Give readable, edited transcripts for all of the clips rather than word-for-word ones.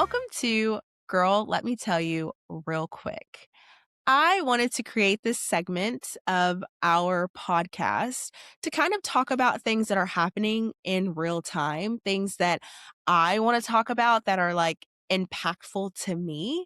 Welcome to Girl, Let Me Tell You Real Quick. I wanted to create this segment of our podcast to kind of talk about things that are happening in real time, things that I want to talk about that are like impactful to me.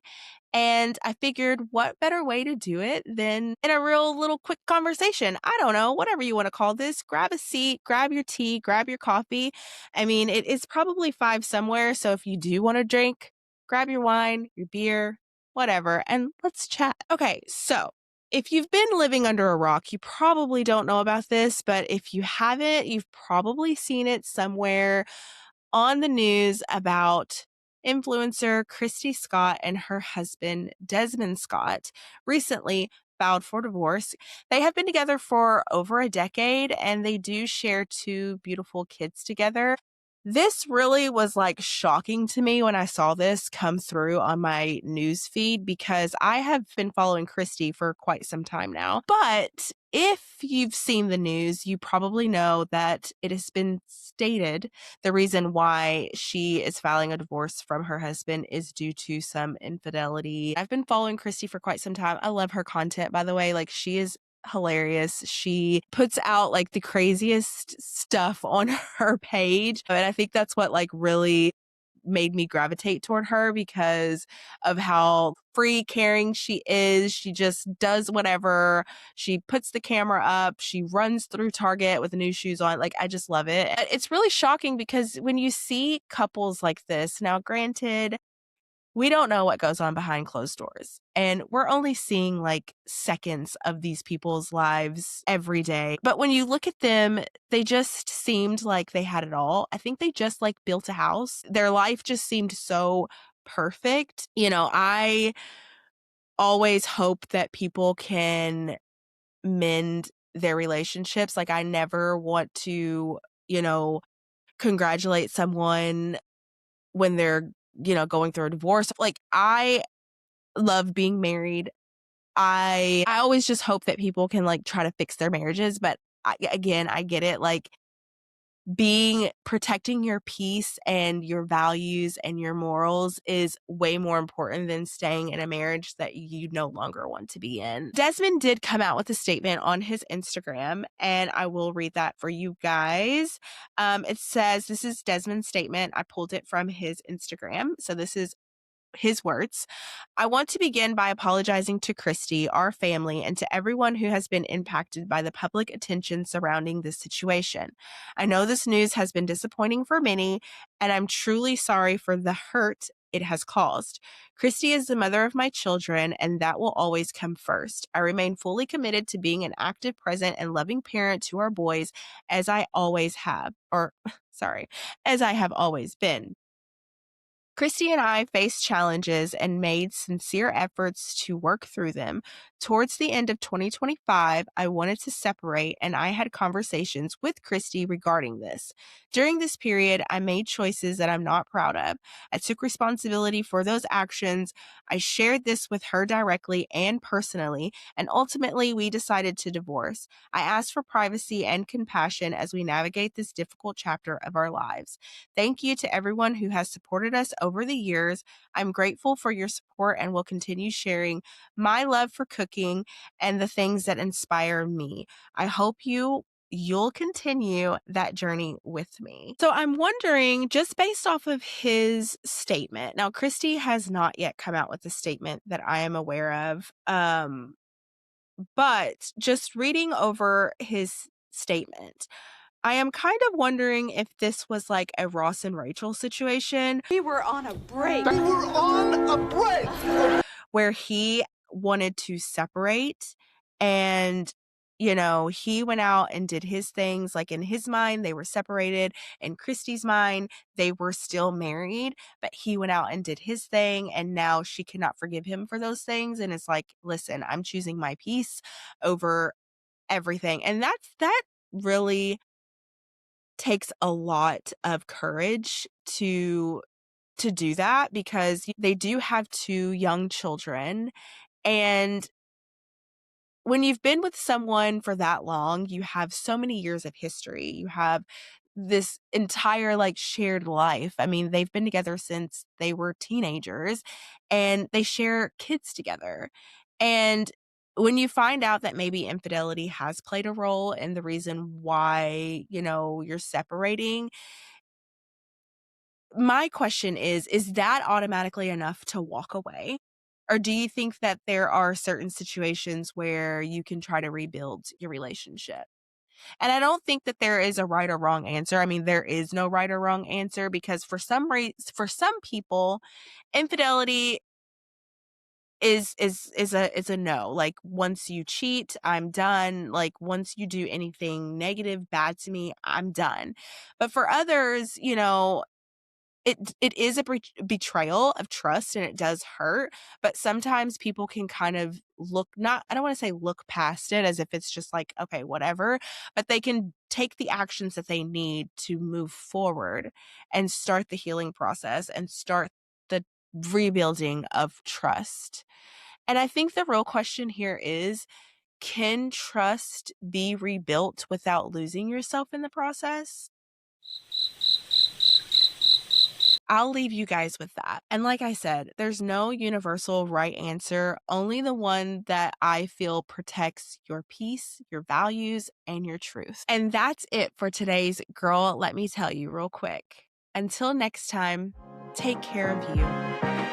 And I figured what better way to do it than in a real little quick conversation. I don't know, whatever you want to call this. Grab a seat, grab your tea, grab your coffee. I mean, it is probably 5 somewhere. So if you do want to drink, grab your wine, your beer, whatever, and let's chat. Okay, so if you've been living under a rock, you probably don't know about this, but if you haven't, you've probably seen it somewhere on the news about influencer Kristy Scott and her husband Desmond Scott recently filed for divorce. They have been together for over a decade and they do share 2 beautiful kids together. This really was like shocking to me when I saw this come through on my news feed because I have been following Kristy for quite some time now. But if you've seen the news, you probably know that it has been stated the reason why she is filing a divorce from her husband is due to some infidelity. I've been following Kristy for quite some time. I love her content, by the way. Like, she is hilarious. She puts out like the craziest stuff on her page. And I think that's what like really made me gravitate toward her because of how free caring she is. She just does whatever. She puts the camera up. She runs through Target with new shoes on. Like, I just love it. It's really shocking because when you see couples like this, now granted, we don't know what goes on behind closed doors. And we're only seeing like seconds of these people's lives every day. But when you look at them, they just seemed like they had it all. I think they just like built a house. Their life just seemed so perfect. You know, I always hope that people can mend their relationships. Like, I never want to, congratulate someone when they're, going through a divorce. Like, I love being married. I always just hope that people can like try to fix their marriages, but I get it. Like, protecting your peace and your values and your morals is way more important than staying in a marriage that you no longer want to be in. Desmond did come out with a statement on his Instagram, and I will read that for you guys. It says, this is Desmond's statement. I pulled it from his Instagram. So this is his words. I want to begin by apologizing to Kristy, our family, and to everyone who has been impacted by the public attention surrounding this situation. I know this news has been disappointing for many, and I'm truly sorry for the hurt it has caused. Kristy is the mother of my children, and that will always come first. I remain fully committed to being an active, present, and loving parent to our boys as I always have, as I have always been. Kristy and I faced challenges and made sincere efforts to work through them. Towards the end of 2025, I wanted to separate, and I had conversations with Kristy regarding this. During this period, I made choices that I'm not proud of. I took responsibility for those actions. I shared this with her directly and personally, and ultimately we decided to divorce. I asked for privacy and compassion as we navigate this difficult chapter of our lives. Thank you to everyone who has supported us over the years. I'm grateful for your support and will continue sharing my love for cooking and the things that inspire me. I hope you'll continue that journey with me. So I'm wondering, just based off of his statement, now Kristy has not yet come out with a statement that I am aware of, but just reading over his statement, I am kind of wondering if this was like a Ross and Rachel situation. We were on a break. We were on a break. Where he wanted to separate and, he went out and did his things. Like, in his mind, they were separated. In Kristy's mind, they were still married, but he went out and did his thing. And now she cannot forgive him for those things. And it's like, listen, I'm choosing my peace over everything. And that really takes a lot of courage to do that because they do have 2 young children. And when you've been with someone for that long, you have so many years of history. You have this entire, like, shared life. I mean, they've been together since they were teenagers, and they share kids together. And when you find out that maybe infidelity has played a role in the reason why, you're separating, my question is that automatically enough to walk away? Or do you think that there are certain situations where you can try to rebuild your relationship? And I don't think that there is a right or wrong answer. I mean, there is no right or wrong answer because for some people, infidelity is a no. Like, once you cheat, I'm done. Like, once you do anything negative, bad to me, I'm done. But for others, it is a betrayal of trust, and it does hurt, but sometimes people can kind of look, not, I don't wanna say look past it as if it's just like, "Okay, whatever," but they can take the actions that they need to move forward and start the healing process and start the rebuilding of trust. And I think the real question here is, can trust be rebuilt without losing yourself in the process? I'll leave you guys with that. And like I said, there's no universal right answer, only the one that I feel protects your peace, your values, and your truth. And that's it for today's Girl, Let Me Tell You real quick. Until next time, take care of you.